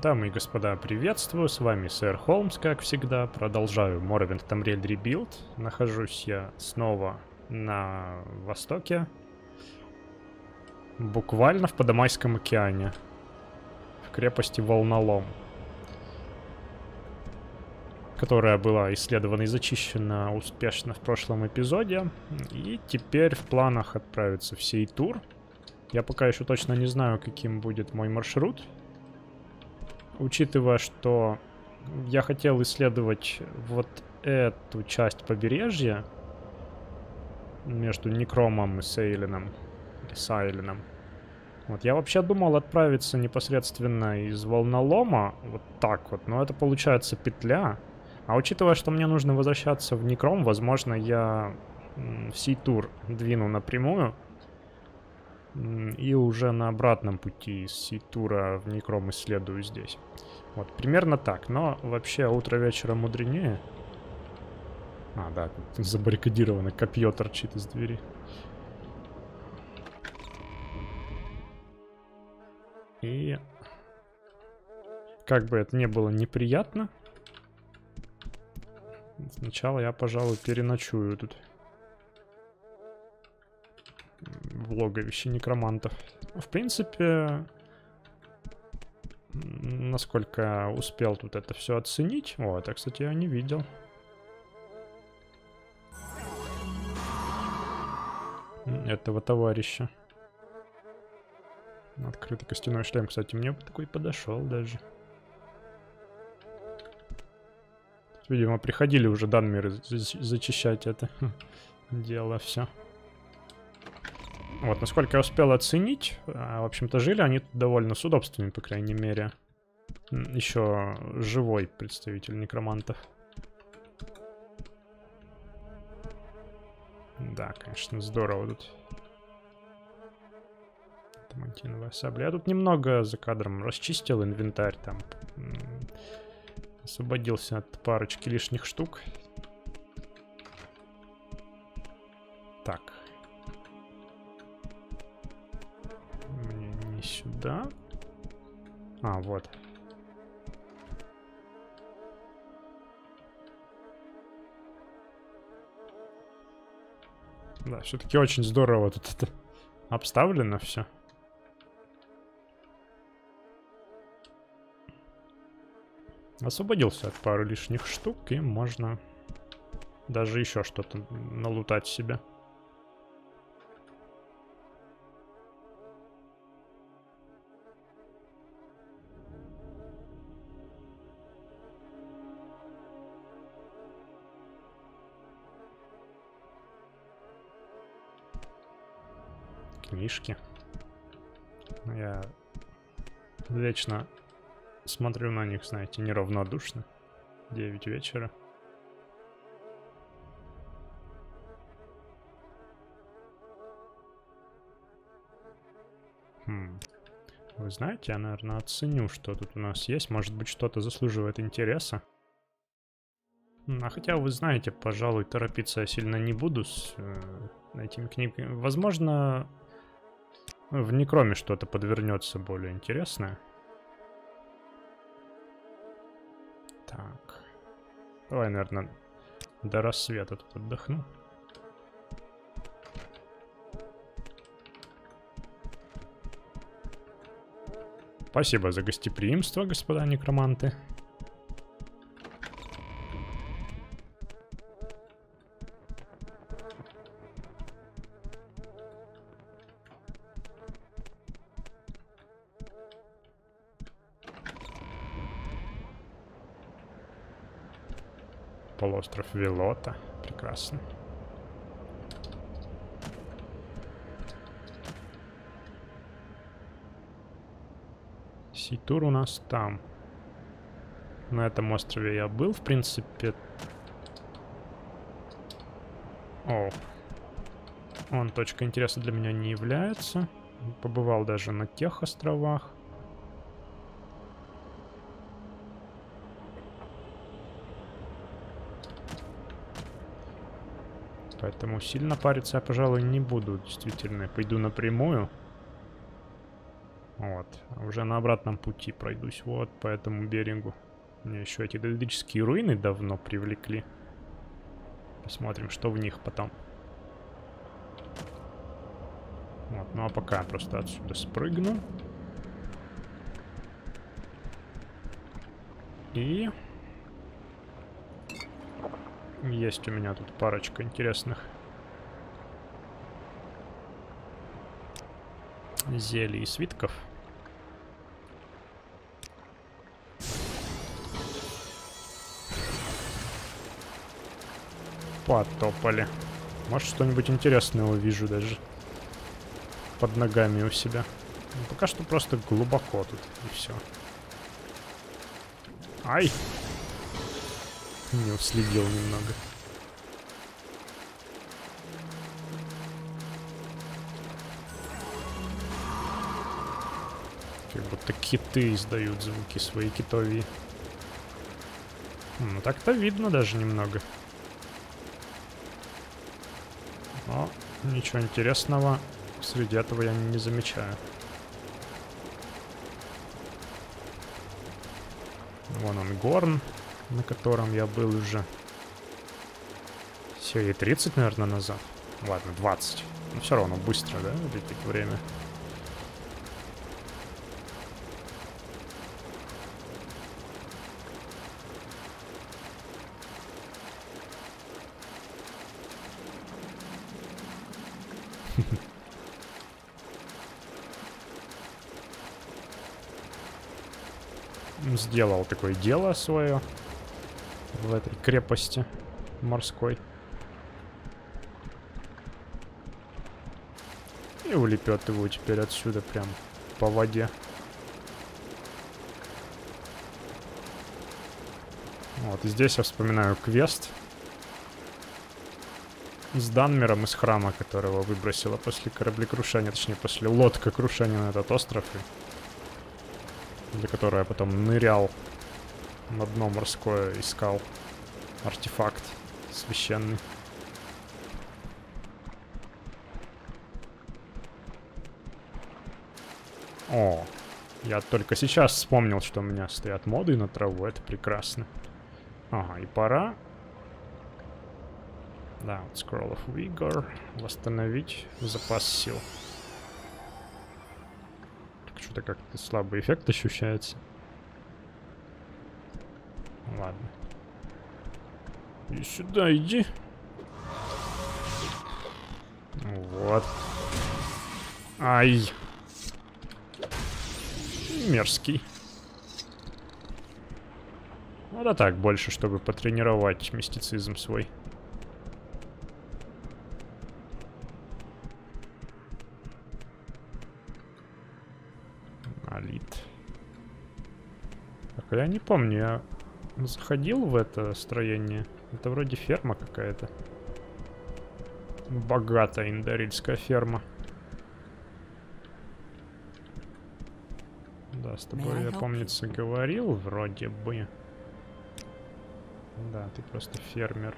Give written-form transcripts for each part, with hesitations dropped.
Дамы и господа, приветствую, с вами сэр Холмс, как всегда. Продолжаю Morrowind Tamriel Rebuild. Нахожусь я снова на востоке, буквально в Подамайском океане, в крепости Волнолом, которая была исследована и зачищена успешно в прошлом эпизоде. И теперь в планах отправиться в Сейтур. Я пока еще точно не знаю, каким будет мой маршрут. Учитывая, что я хотел исследовать вот эту часть побережья между Некромом и Сейленом, вот, я вообще думал отправиться непосредственно из Волнолома, вот так вот, но это получается петля. А учитывая, что мне нужно возвращаться в Некром, возможно, я в Сейтур двину напрямую. И уже на обратном пути из Сейтура в Некром исследую здесь. Вот, примерно так. Но вообще утро вечера мудренее. А, да, тут забаррикадировано, копье торчит из двери. И как бы это ни было неприятно, сначала я, пожалуй, переночую тут в логовище некромантов. В принципе, насколько успел тут это все оценить. О, это, кстати, я не видел. Этого товарища. Открытый костяной шлем, кстати, мне бы такой подошел даже. Тут, видимо, приходили уже Данмиры зачищать это дело все. Вот, насколько я успел оценить, в общем-то, жили они тут довольно с удобствами, по крайней мере. Еще живой представитель некромантов. Да, конечно, здорово тут. Тамантиновая сабля. Я тут немного за кадром расчистил инвентарь, там освободился от парочки лишних штук. Так. Мне не сюда. А, вот. Да, все-таки очень здорово тут это обставлено все. Освободился от пары лишних штук, и можно даже еще что-то налутать себе. Книжки. Я вечно смотрю на них, знаете, неравнодушно. 9 вечера. Вы знаете, я, наверное, оценю, что тут у нас есть. Может быть, что-то заслуживает интереса. А хотя, вы знаете, пожалуй, торопиться я сильно не буду с этими книгами. Возможно, в Некроме что-то подвернется более интересное. Так. Давай, наверное, до рассвета тут отдохну. Спасибо за гостеприимство, господа некроманты. Полуостров Велота. Прекрасно. Сейтур у нас там. На этом острове я был, в принципе. О. Он точка интереса для меня не является. Побывал даже на тех островах. Поэтому сильно париться я, пожалуй, не буду. Действительно, пойду напрямую. Вот. А уже на обратном пути пройдусь вот по этому берегу. Мне еще эти галлические руины давно привлекли. Посмотрим, что в них потом. Вот, ну а пока я просто отсюда спрыгну. И... есть у меня тут парочка интересных зелий и свитков. Потопали. Может, что-нибудь интересное увижу даже под ногами у себя. Но пока что просто глубоко тут, и все. Ай! Не уследил немного. Как будто киты издают звуки свои китовьи. Ну так-то видно даже немного. Но ничего интересного среди этого я не замечаю. Вон он, горн, на котором я был уже серии 30, наверное, назад. Ладно, 20. Но все равно быстро, да, летит время. Сделал такое дело свое в этой крепости морской. И улепет его теперь отсюда прям по воде. Вот, и здесь я вспоминаю квест с Данмером из храма, которого выбросила после кораблекрушения, точнее, после лодкокрушения на этот остров. Для которого я потом нырял на дно морское, искал артефакт священный. О, я только сейчас вспомнил, что у меня стоят моды на траву, это прекрасно. Ага, и пора. Да, вот Scroll of Vigor. Восстановить запас сил. Что-то как-то слабый эффект ощущается. Ладно. И сюда иди. Вот. Ай. Мерзкий. Ну да так, больше, чтобы потренировать мистицизм свой. Алит. Так, я не помню, я заходил в это строение. Это вроде ферма какая-то. Богатая индарильская ферма. Да, с тобой я, помнится, говорил вроде бы. Да, ты просто фермер.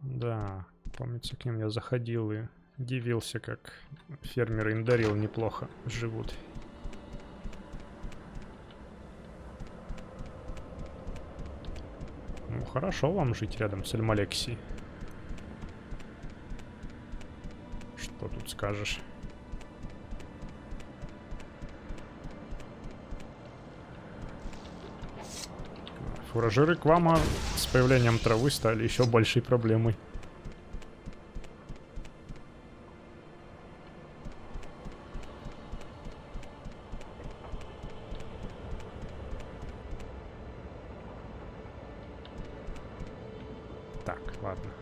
Да, помнится, к ним я заходил и удивился, как фермеры Индарил неплохо живут. Ну, хорошо вам жить рядом с Эльмалексией. Что тут скажешь? Фуражиры Квама с появлением травы стали еще большей проблемой. Так, ладно.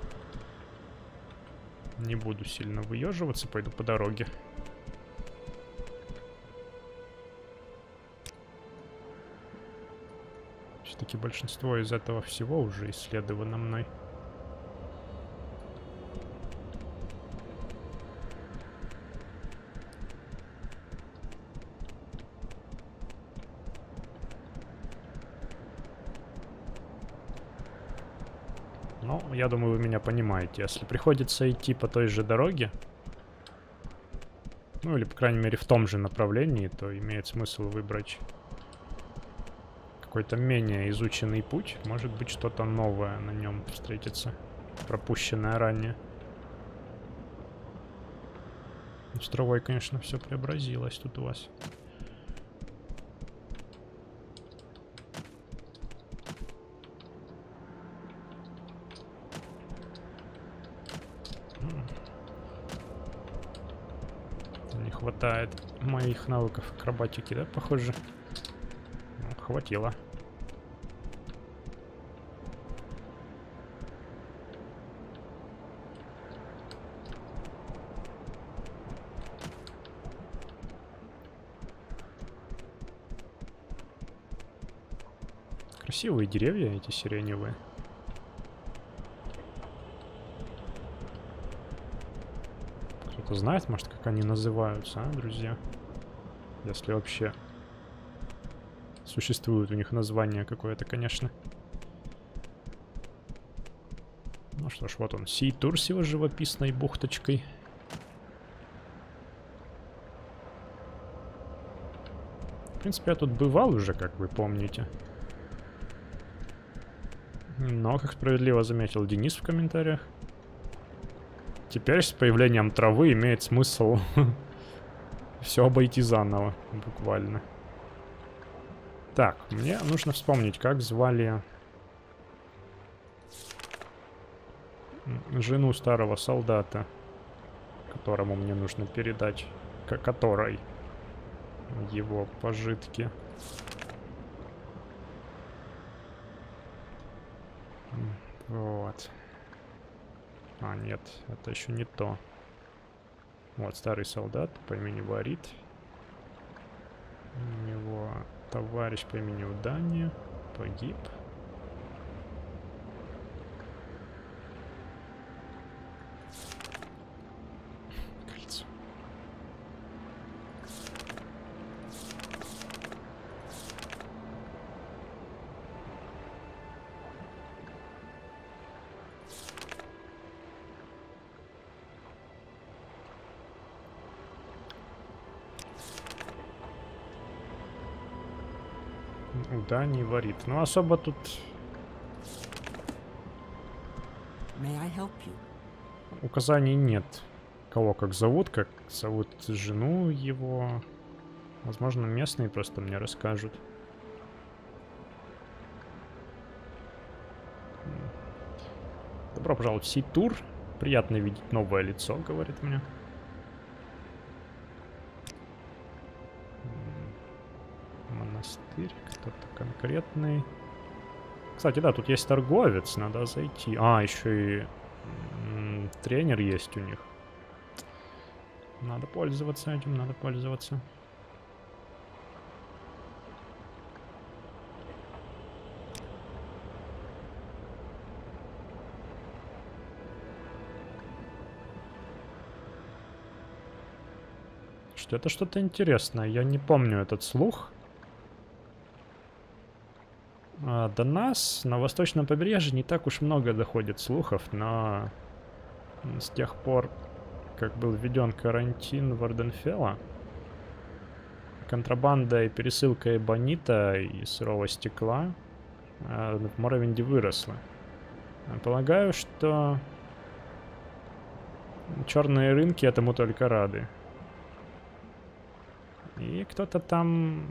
Не буду сильно выеживаться, пойду по дороге. Все-таки большинство из этого всего уже исследовано мной. Ну, я думаю, вы меня понимаете. Если приходится идти по той же дороге, ну или, по крайней мере, в том же направлении, то имеет смысл выбрать какой-то менее изученный путь. Может быть, что-то новое на нем встретится, пропущенное ранее. С травой, конечно, все преобразилось тут у вас. Не хватает моих навыков акробатики, да, похоже? Ну, хватило. Красивые деревья эти сиреневые. Кто-то знает, может, как они называются, а, друзья? Если вообще существует у них название какое-то, конечно. Ну что ж, вот он, Сей-Тур с его живописной бухточкой. В принципе, я тут бывал уже, как вы помните. Но, как справедливо заметил Денис в комментариях, теперь с появлением травы имеет смысл все обойти заново, буквально. Так, мне нужно вспомнить, как звали жену старого солдата, которому мне нужно передать, которой его пожитки. Вот. А, нет, это еще не то. Вот, старый солдат по имени Варит. У него товарищ по имени Удания погиб. Кольцо. Удания Варит. Ну, особо тут... указаний нет. Кого как зовут жену его. Возможно, местные просто мне расскажут. Добро пожаловать в Сей-Тур. Приятно видеть новое лицо, говорит мне. Монастырь, кто-то конкретный. Кстати, да, тут есть торговец, надо зайти. А, еще и тренер есть у них. Надо пользоваться этим, надо пользоваться. Что это что-то интересное. Я не помню этот слух. До нас на восточном побережье не так уж много доходит слухов, но с тех пор, как был введен карантин Варденфелла, контрабанда и пересылка эбонита и сырого стекла в Моровинде выросла. Полагаю, что черные рынки этому только рады. И кто-то там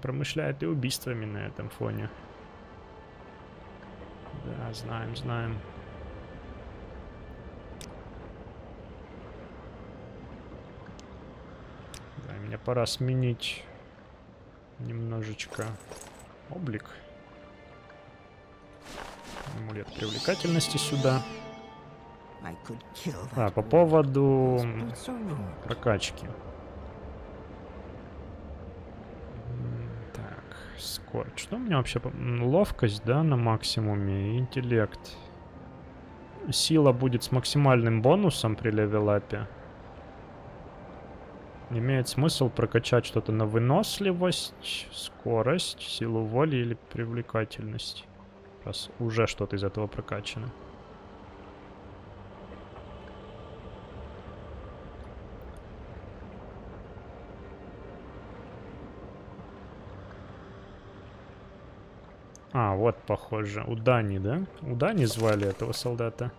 промышляет и убийствами на этом фоне. Да, знаем, знаем. Да, мне пора сменить немножечко облик. Амулет привлекательности сюда. А, по поводу прокачки. Скорость. Что у меня вообще? Ловкость, да, на максимуме. Интеллект. Сила будет с максимальным бонусом при левелапе. Имеет смысл прокачать что-то на выносливость, скорость, силу воли или привлекательность. Раз уже что-то из этого прокачано. А, вот, похоже. У Дани, да? У Дани звали этого солдата.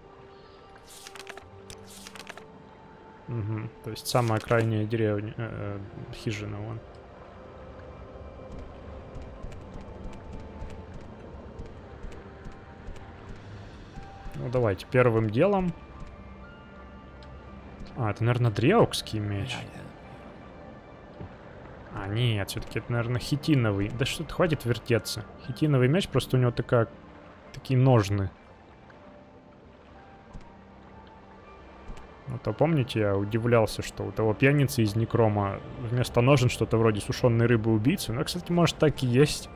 Угу. То есть самая крайняя деревня, хижина вон. Ну, давайте, первым делом... А, это, наверное, дреокский меч. А, нет, все-таки это, наверное, хитиновый. Да что-то, хватит вертеться. Хитиновый меч, просто у него такие ножны. А то помните, я удивлялся, что у того пьяницы из Некрома вместо ножен что-то вроде сушеной рыбы убийцы. Ну, кстати, может, так и есть.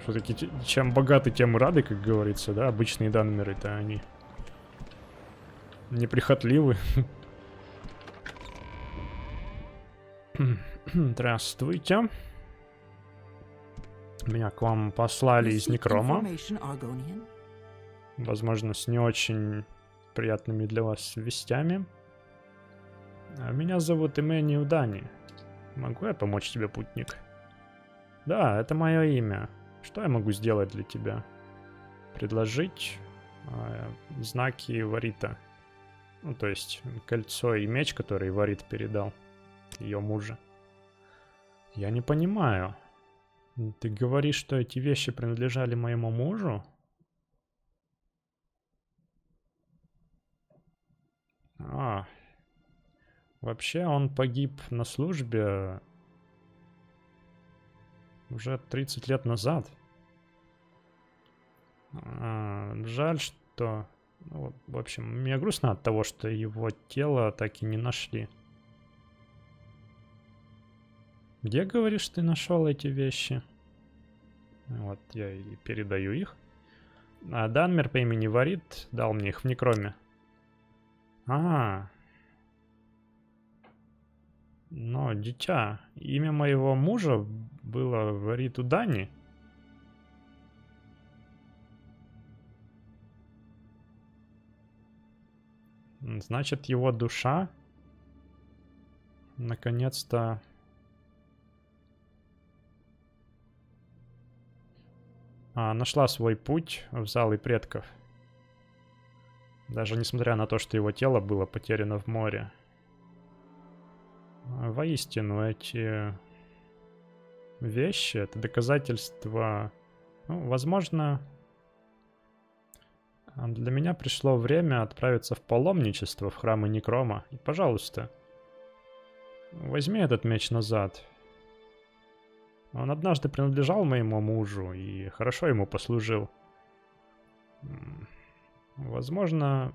Все-таки чем богаты, тем и рады, как говорится, да? Обычные данмеры-то они неприхотливы. Здравствуйте. Меня к вам послали из Некрома. Возможно, с не очень приятными для вас вестями. Меня зовут Эммануил Дани. Могу я помочь тебе, путник? Да, это мое имя. Что я могу сделать для тебя? Предложить знаки Варита. Ну, то есть кольцо и меч, который Варит передал ее мужу. Я не понимаю. Ты говоришь, что эти вещи принадлежали моему мужу? А, вообще он погиб на службе уже 30 лет назад. Жаль, что... Ну, в общем, мне грустно от того, что его тело так и не нашли. Где, говоришь, ты нашел эти вещи? Вот, я и передаю их. А Данмер по имени Варит дал мне их в Некроме. Но, дитя, имя моего мужа было Вариту Дани. Значит, его душа наконец-то... нашла свой путь в залы предков. Даже несмотря на то, что его тело было потеряно в море. Воистину, эти вещи — это доказательство... Ну, возможно, для меня пришло время отправиться в паломничество в храмы Некрома. И, пожалуйста, возьми этот меч назад. Он однажды принадлежал моему мужу и хорошо ему послужил. Возможно,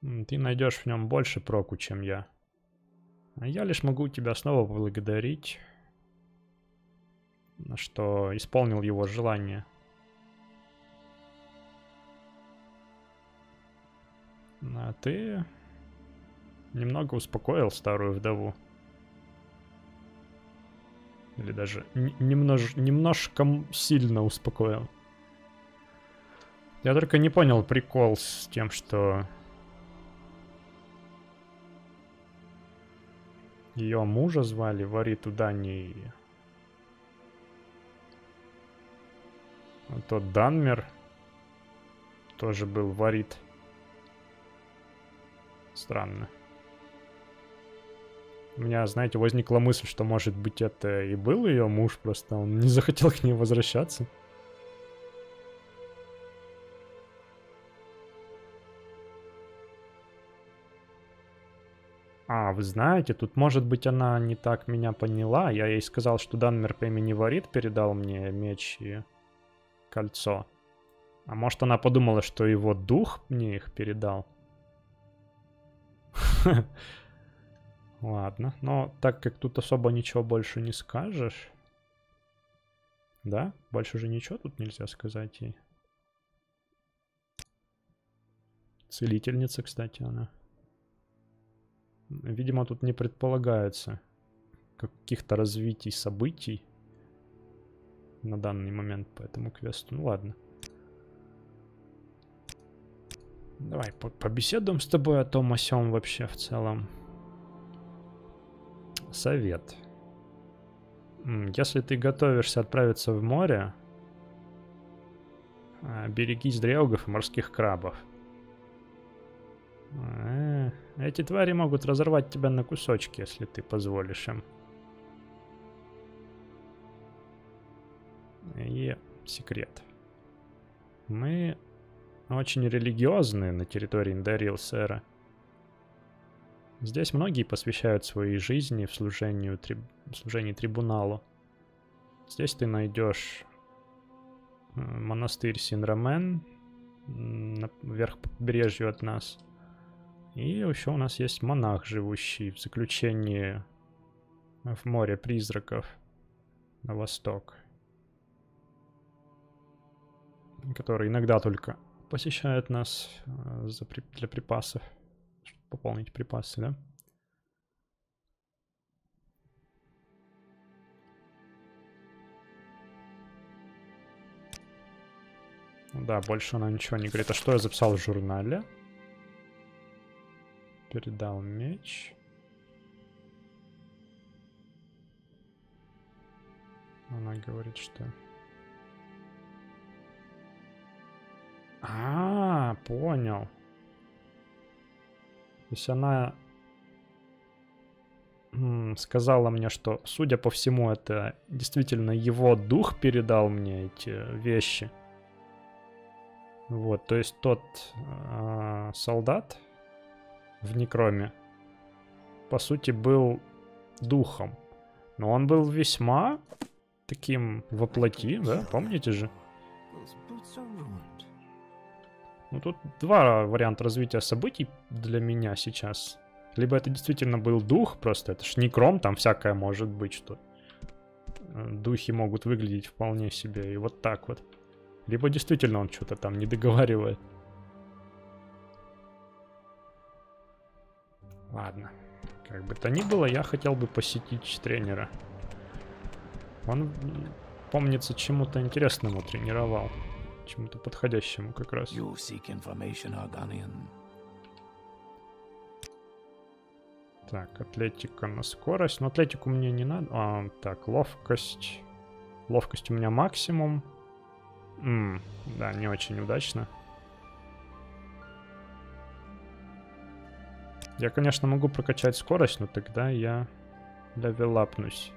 ты найдешь в нем больше проку, чем я. А я лишь могу тебя снова поблагодарить, что исполнил его желание. А ты немного успокоил старую вдову. Или даже немножко сильно успокоил. Я только не понял прикол с тем, что ее мужа звали Вариту Дани. А тот Данмер тоже был Варит. Странно. У меня, знаете, возникла мысль, что, может быть, это и был ее муж, просто он не захотел к ней возвращаться. Вы знаете, тут, может быть, она не так меня поняла. Я ей сказал, что Данмер по имени Варит передал мне меч и кольцо. А может, она подумала, что его дух мне их передал? Ладно, но так как тут особо ничего больше не скажешь... Да? Больше же ничего тут нельзя сказать ей. Целительница, кстати, она. Видимо, тут не предполагается каких-то развитий событий. на данный момент по этому квесту. Ну ладно. Давай побеседуем с тобой о том, о сём вообще в целом. Совет. Если ты готовишься отправиться в море, берегись дрелгов и морских крабов. Эти твари могут разорвать тебя на кусочки, если ты позволишь им. И секрет. Мы очень религиозные на территории Ндарил-Сера. Здесь многие посвящают свои жизни в служении трибуналу. Здесь ты найдешь монастырь Синрамен вверх по побережью от нас. И еще у нас есть монах, живущий в заключении в море призраков на восток, который иногда только посещает нас для припасов, чтобы пополнить припасы, да? Да, больше она ничего не говорит. А что я записал в журнале? Передал меч. Она говорит, что... Понял. То есть она сказала мне, что, судя по всему, это действительно его дух передал мне эти вещи. Вот, то есть тот солдат в Некроме, по сути, был духом. Но он был весьма таким воплоти, да? Помните же? Ну, тут два варианта развития событий для меня сейчас. Либо это действительно был дух, просто это ж Некром, там всякое может быть, что духи могут выглядеть вполне себе и вот так вот. Либо действительно он что-то там не договаривает. Ладно. Как бы то ни было, я хотел бы посетить тренера. Он, помнится, чему-то интересному тренировал. Чему-то подходящему как раз. Так, атлетика на скорость. Но атлетику мне не надо. Так, ловкость. Ловкость у меня максимум. Да, не очень удачно. Я, конечно, могу прокачать скорость, но тогда я левелапнусь.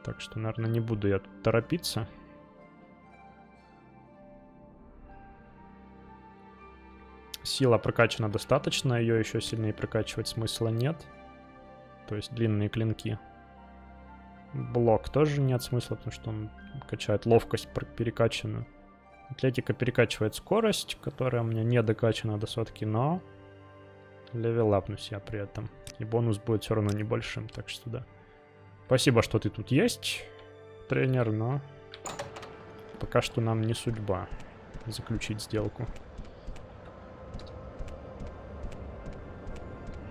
Так что, наверное, не буду я тут торопиться. Сила прокачана достаточно, ее еще сильнее прокачивать смысла нет. То есть длинные клинки. Блок тоже нет смысла, потому что он качает ловкость перекачанную. Атлетика перекачивает скорость, которая у меня не докачана до сотки, но левелапнусь я при этом. И бонус будет все равно небольшим, так что да. Спасибо, что ты тут есть, тренер, но пока что нам не судьба заключить сделку.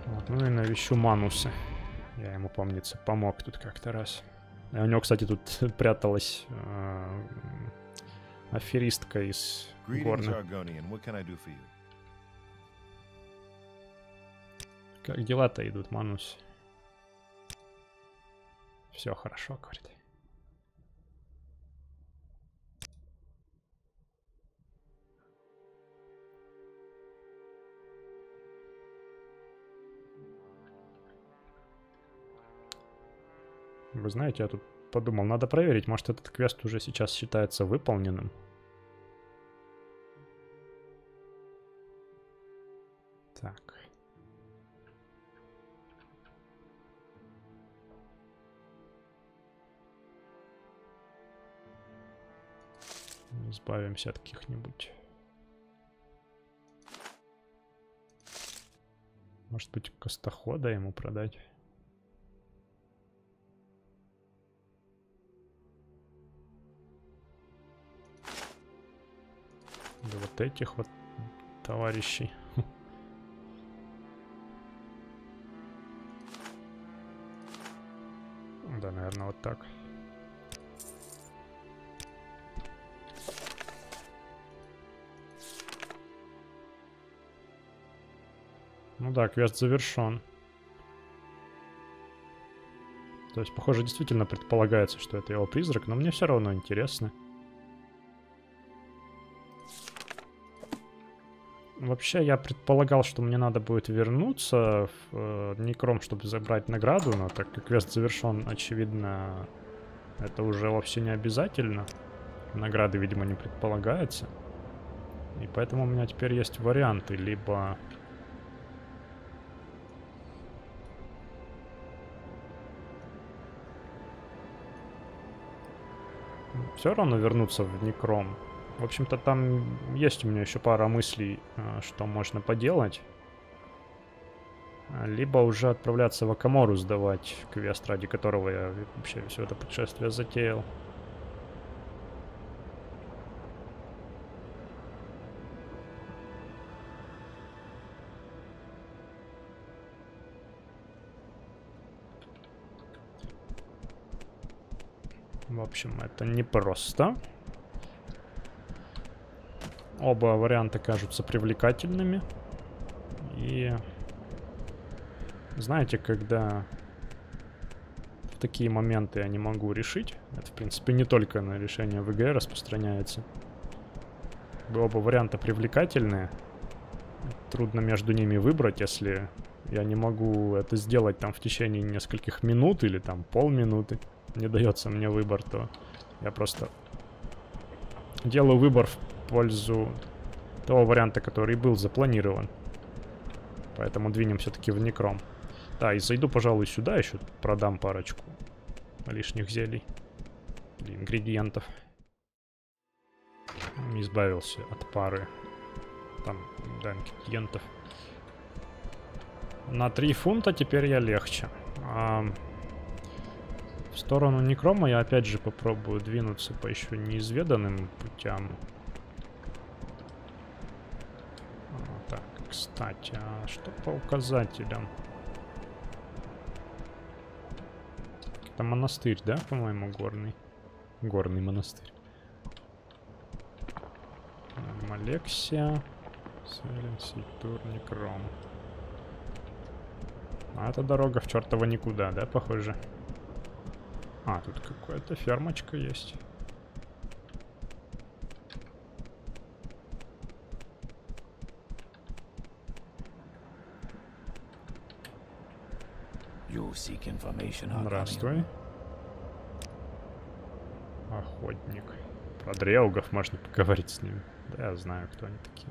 Вот, ну и навещу Мануса. Я ему, помнится, помог тут как-то раз. И у него, кстати, тут пряталась аферистка из горных. Как дела-то идут, Манус? Все хорошо, говорит. Вы знаете, я тут подумал, надо проверить, может этот квест уже сейчас считается выполненным. Так. Избавимся от каких-нибудь. Может быть, костохода ему продать? Да вот этих вот товарищей. Да, наверное, вот так. Ну да, квест завершен. То есть, похоже, действительно предполагается, что это его призрак, но мне все равно интересно. Вообще, я предполагал, что мне надо будет вернуться в Некром, чтобы забрать награду, но так как квест завершен, очевидно, это уже вовсе не обязательно. Награды, видимо, не предполагается. И поэтому у меня теперь есть варианты. Либо... все равно вернуться в Некром. В общем-то, там есть у меня еще пара мыслей, что можно поделать. Либо уже отправляться в Акамору сдавать квест, ради которого я вообще все это путешествие затеял. В общем, это непросто. Оба варианта кажутся привлекательными. И знаете, когда в такие моменты я не могу решить, это, в принципе, не только на решение ВГ распространяется. Оба варианта привлекательные. Трудно между ними выбрать, если я не могу это сделать там в течение нескольких минут или там полминуты. Не дается мне выбор, то я просто делаю выбор в пользу того варианта, который был запланирован. Поэтому двинем все-таки в Некром. Да, и зайду, пожалуй, сюда еще продам парочку лишних зелий или ингредиентов. Избавился от пары там, да, ингредиентов. На 3 фунта теперь я легче. В сторону Некрома я опять же попробую двинуться по еще неизведанным путям. Так, кстати, а что по указателям? Это монастырь, да, по-моему, горный? Горный монастырь. Алексия, Тур, Некром. А это дорога в чертово никуда, да, похоже? А, тут какая-то фермочка есть. Здравствуй. Охотник. Про дрелгов можно поговорить с ними. Да, я знаю, кто они такие.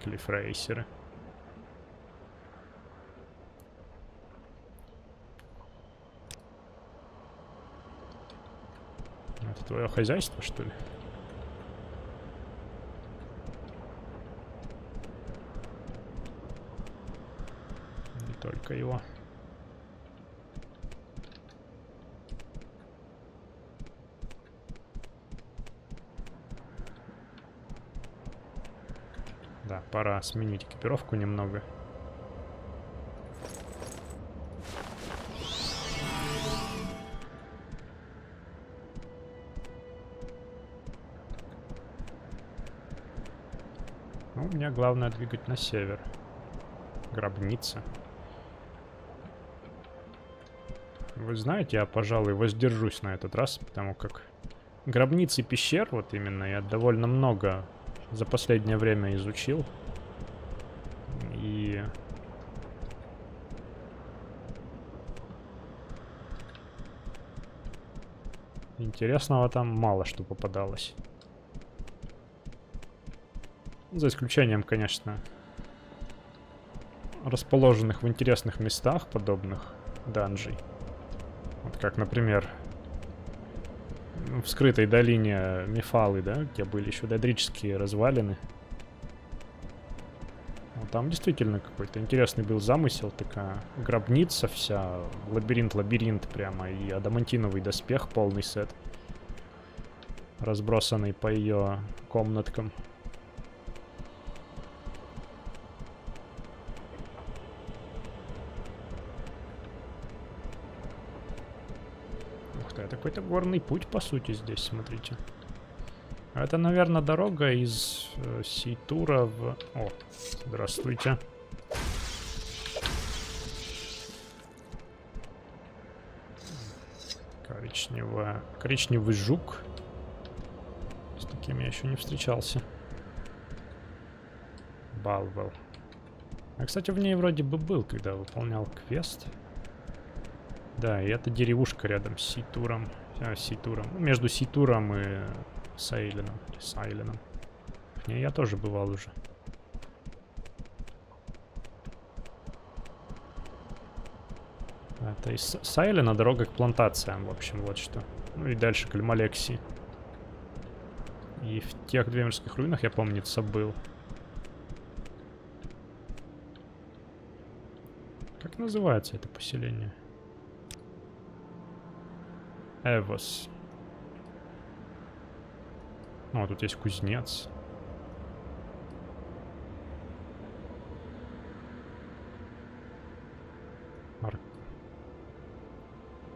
Клиффрейсеры. Это твое хозяйство, что ли? Не только его. Да, пора сменить экипировку немного. Ну, мне главное двигать на север. Гробница. Вы знаете, я, пожалуй, воздержусь на этот раз, потому как гробниц и пещер, вот именно, я довольно много за последнее время изучил. И интересного там мало что попадалось. За исключением, конечно, расположенных в интересных местах подобных данжей. Вот как, например, в скрытой долине Мефалы, да, где были еще додрические развалины. Вот там действительно какой-то интересный был замысел, такая гробница вся, лабиринт прямо, и адамантиновый доспех, полный сет, разбросанный по ее комнаткам. какой-то горный путь, по сути, здесь, смотрите. Это, наверное, дорога из Сейтура в... О, здравствуйте. Коричневый жук. С таким я еще не встречался. Балвел. А, кстати, в ней вроде бы был, когда выполнял квест. Да, и это деревушка рядом с Сейтуром. Сейтуром. Ну, между Сейтуром и Сайленом. В ней я тоже бывал уже. Это из Сайлена дорога к плантациям, в общем, вот что. Ну и дальше к Альмалексии. И в тех Двемерских руинах, я помнится, был. Как называется это поселение? Эвос. О, тут есть кузнец.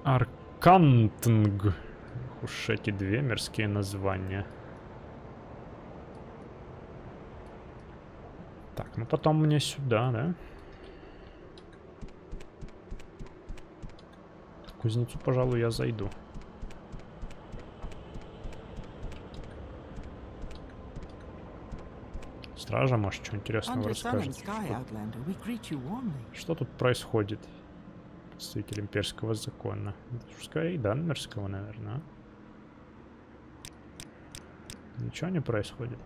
Аркантнг. Уж эти двемерские названия. Так, ну потом мне сюда, да? К кузнецу, пожалуй, я зайду. Стража, может, что интересного расскажет. Что тут происходит? Представитель имперского закона. Скорее, данмерского, наверное. Ничего не происходит.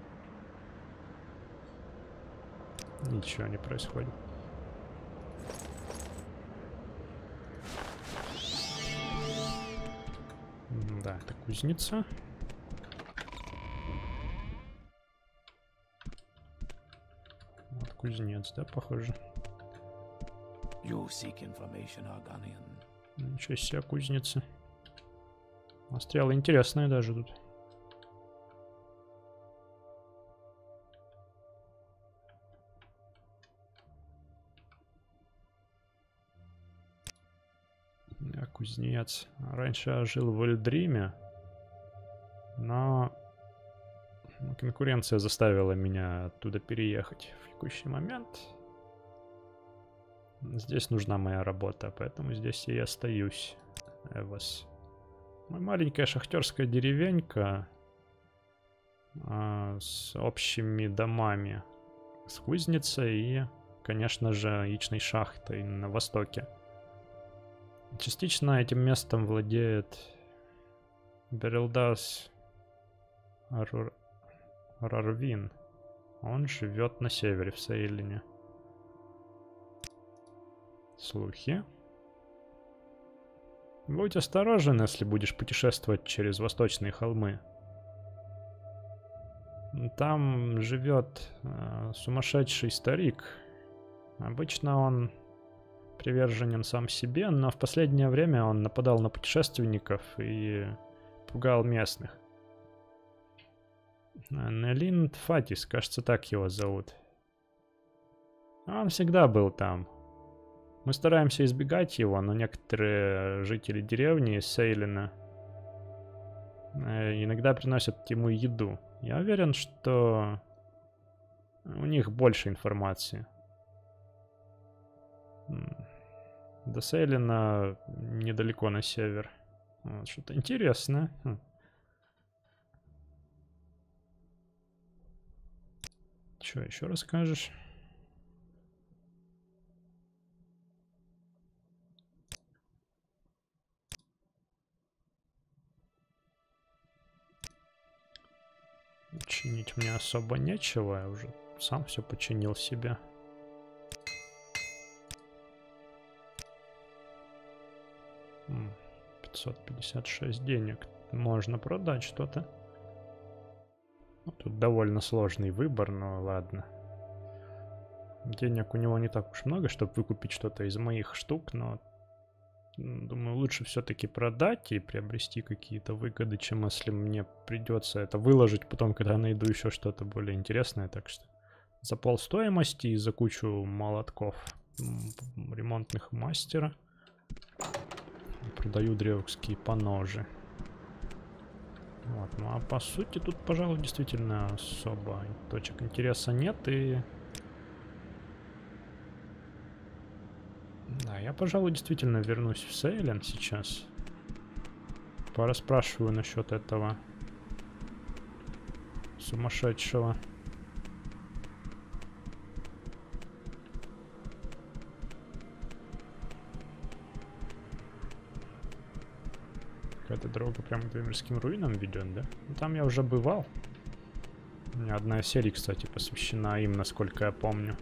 Ничего не происходит. Да, это кузница. Вот кузнец, да, похоже. Ничего себе, кузница. А стрелы интересные даже тут. Я кузнец. Раньше я жил в Эльдриме, но конкуренция заставила меня оттуда переехать в текущий момент. Здесь нужна моя работа, поэтому здесь я и остаюсь. Эвос. Маленькая шахтерская деревенька с общими домами, с кузницей и, конечно же, яичной шахтой на востоке. Частично этим местом владеет Берилдас Рарвин. Он живет на севере, в Сейлене. Слухи. Будь осторожен, если будешь путешествовать через восточные холмы. Там живет сумасшедший старик. Обычно он приверженен сам себе, но в последнее время он нападал на путешественников и пугал местных. Нелин Фатис, кажется, так его зовут. Он всегда был там. Мы стараемся избегать его, но некоторые жители деревни Сейлена иногда приносят ему еду. Я уверен, что у них больше информации. До Сейлена недалеко на север. Вот, что-то интересное. Что еще расскажешь? Чинить мне особо нечего, я уже сам все починил себе. — 556 денег. Можно продать что-то. Ну, тут довольно сложный выбор, но ладно. Денег у него не так уж много, чтобы выкупить что-то из моих штук, но думаю, лучше все-таки продать и приобрести какие-то выгоды, чем если мне придется это выложить потом, когда найду еще что-то более интересное. Так что за полстоимости и за кучу молотков ремонтных мастера продаю древские поножи. Вот, ну а по сути тут, пожалуй, действительно особо точек интереса нет, и... Да, я, пожалуй, действительно вернусь в Сейлен сейчас. Пораспрашиваю насчет этого сумасшедшего. Какая-то дорога прямо к Двемирским руинам ведет, да? Ну, там я уже бывал. У меня одна из серий, кстати, посвящена им, насколько я помню.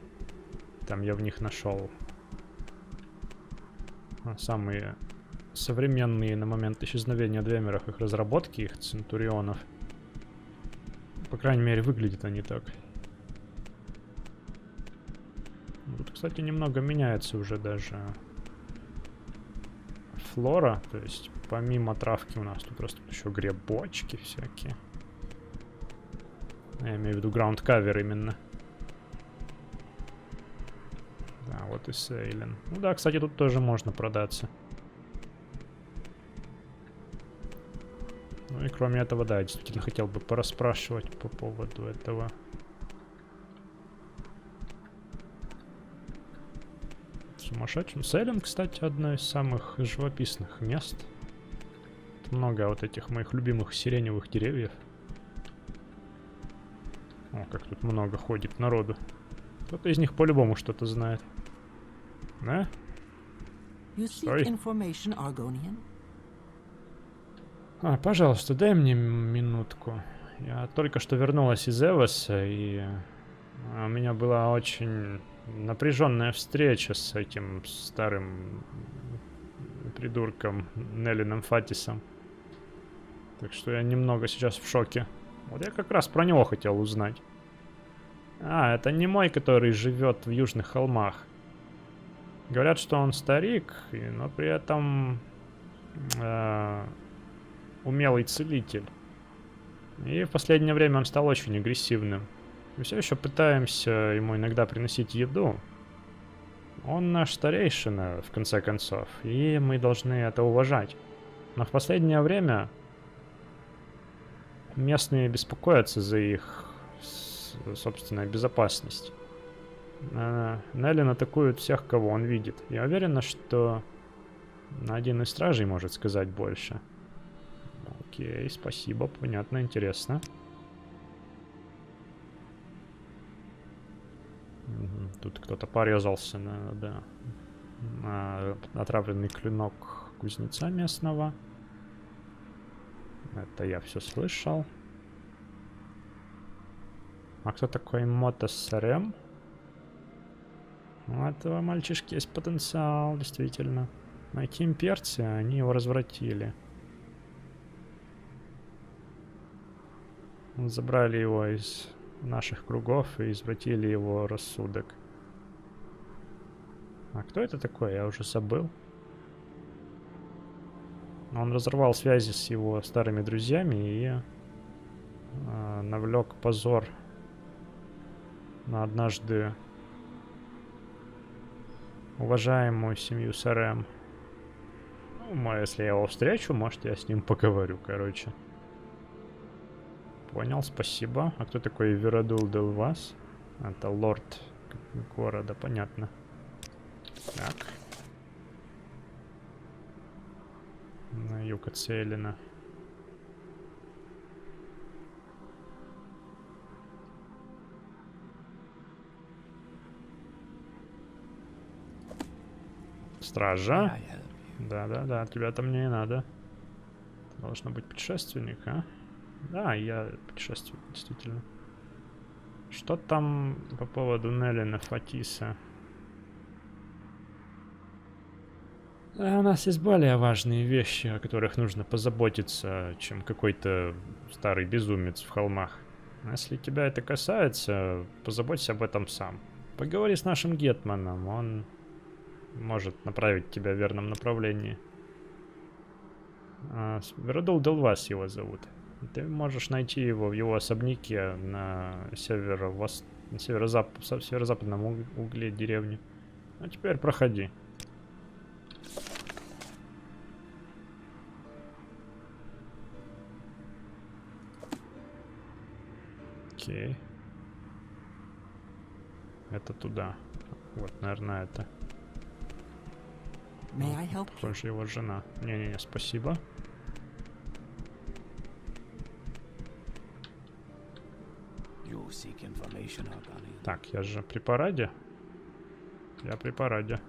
Там я в них нашел самые современные на момент исчезновения Двемеров, их разработки, их центурионов. По крайней мере, выглядят они так. Тут, кстати, немного меняется уже даже флора, то есть помимо травки у нас тут растут еще грибочки всякие. Я имею в виду граунд-кавер именно. Да, вот и Сейлен. Ну да, кстати, тут тоже можно продаться. Ну и кроме этого, да, я действительно хотел бы пораспрашивать по поводу этого. Сумасшедшим. Сейлен, кстати, одно из самых живописных мест. Тут много вот этих моих любимых сиреневых деревьев. О, как тут много ходит народу. Кто-то из них по-любому что-то знает. Да? Стой. Пожалуйста, дай мне минутку. Я только что вернулась из Эвоса, и у меня была очень напряженная встреча с этим старым придурком Неллином Фатисом. Так что я немного сейчас в шоке. Вот я как раз про него хотел узнать. Это не мой, который живет в Южных холмах. Говорят, что он старик, но при этом умелый целитель. И в последнее время он стал очень агрессивным. Мы все еще пытаемся ему иногда приносить еду. Он наш старейшина, в конце концов, и мы должны это уважать. Но в последнее время местные беспокоятся за их собственную безопасность. Неллин атакует всех, кого он видит. Я уверена, что один из стражей может сказать больше. Окей, спасибо, понятно, интересно. Тут кто-то порезался на отравленный клинок кузнеца местного. Это я все слышал. А кто такой Мотосрем? У этого мальчишки есть потенциал, действительно. Найти имперцы, они его развратили. Забрали его из наших кругов и извратили его рассудок. А кто это такой? Я уже забыл. Он разорвал связи с его старыми друзьями и навлек позор на однажды уважаемую семью Сарем. Ну, если я его встречу, может, я с ним поговорю, короче. Понял, спасибо. А кто такой Верадул Делвас? Это лорд города, понятно. Так. На юг от Сейлена. Стража? Да-да-да, тебя-то мне и надо. Ты должна быть путешественник, а? Да, я путешественник, действительно. Что там по поводу Неллина Фатиса? У нас есть более важные вещи, о которых нужно позаботиться, чем какой-то старый безумец в холмах. Если тебя это касается, позаботься об этом сам. Поговори с нашим гетманом, он может направить тебя в верном направлении. Верадул Делвас его зовут. Ты можешь найти его в его особняке на северо-западном угле деревни. А теперь проходи. Окей. Это туда. Вот, наверное, это. Похоже, его жена. Не-не-не, спасибо. Так, я же при параде. Я при параде.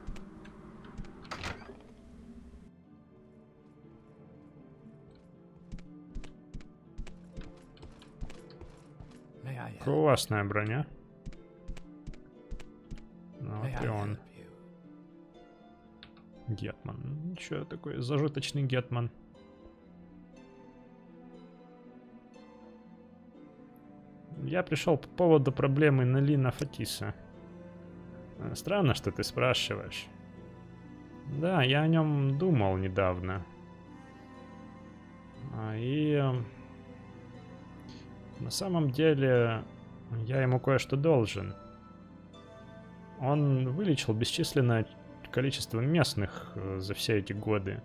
Классная броня. Ну, вот и он. Гетман. Ничего такой зажиточный гетман. Я пришел по поводу проблемы Нелина Фатиса. Странно, что ты спрашиваешь. Да, я о нем думал недавно. И на самом деле я ему кое-что должен. Он вылечил бесчисленное количество местных за все эти годы.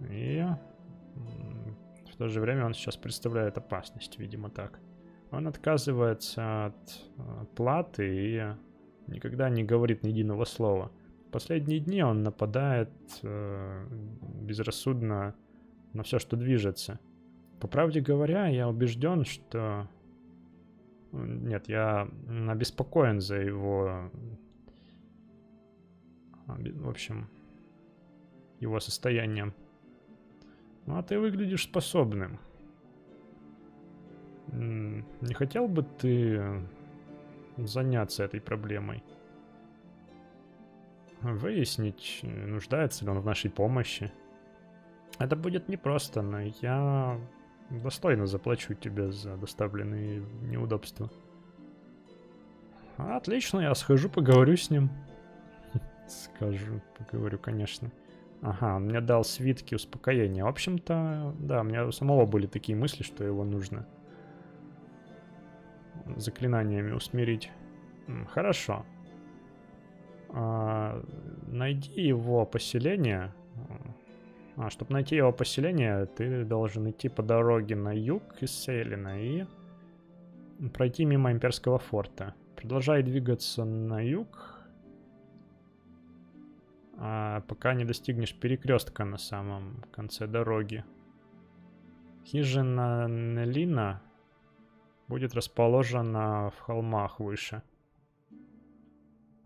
И в то же время он сейчас представляет опасность, видимо так. Он отказывается от платы и никогда не говорит ни единого слова. В последние дни он нападает безрассудно на все, что движется. По правде говоря, я убежден, что... Нет, я обеспокоен за его... В общем, его состоянием. Ну, а ты выглядишь способным. Не хотел бы ты заняться этой проблемой? Выяснить, нуждается ли он в нашей помощи. Это будет непросто, но я достойно заплачу тебе за доставленные неудобства. Отлично, я схожу, поговорю с ним. Скажу, поговорю, конечно. Ага, он мне дал свитки успокоения. В общем-то, да, у меня у самого были такие мысли, что его нужно заклинаниями усмирить. Хорошо. Найди его поселение. Чтобы найти его поселение, ты должен идти по дороге на юг из Сейлина и пройти мимо имперского форта. Продолжай двигаться на юг, пока не достигнешь перекрестка на самом конце дороги. Хижина Нелина будет расположена в холмах выше.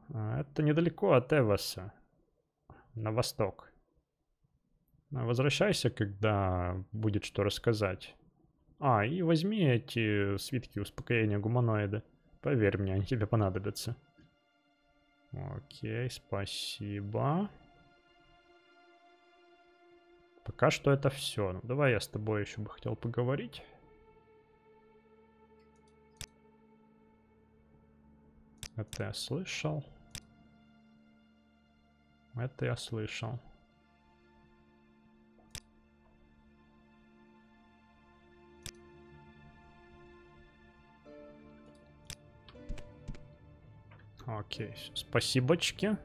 Это недалеко от Эвоса, на восток. Возвращайся, когда будет что рассказать. И возьми эти свитки успокоения гуманоида. Поверь мне, они тебе понадобятся. Окей, спасибо. Пока что это все. Ну, давай я с тобой еще бы хотел поговорить. Это я слышал. Это я слышал. Окей, спасибочки.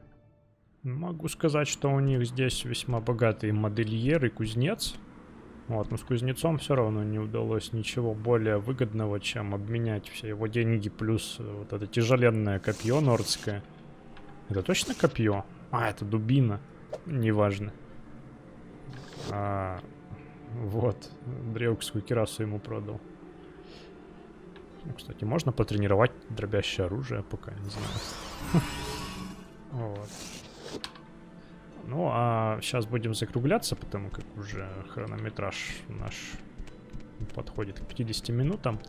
Могу сказать, что у них здесь весьма богатый модельер и кузнец. Вот, но с кузнецом все равно не удалось ничего более выгодного, чем обменять все его деньги плюс вот это тяжеленное копье нордское. Это точно копье? Это дубина. Неважно. Вот, древкскую кирасу ему продал. Кстати, можно потренировать дробящее оружие, пока не знаю. Вот. Ну, а сейчас будем закругляться, потому как уже хронометраж наш подходит к 50 минутам.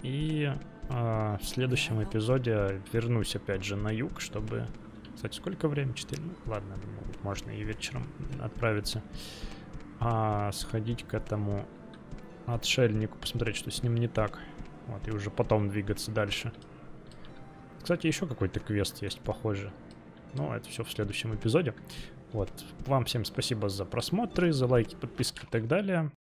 И в следующем эпизоде вернусь опять же на юг, чтобы... Кстати, сколько времени? 4? Ну, ладно, думаю, можно и вечером отправиться. Сходить к этому отшельнику, посмотреть, что с ним не так. Вот, и уже потом двигаться дальше. Кстати, еще какой-то квест есть, похоже. Но это все в следующем эпизоде. Вот, вам всем спасибо за просмотры, за лайки, подписки и так далее.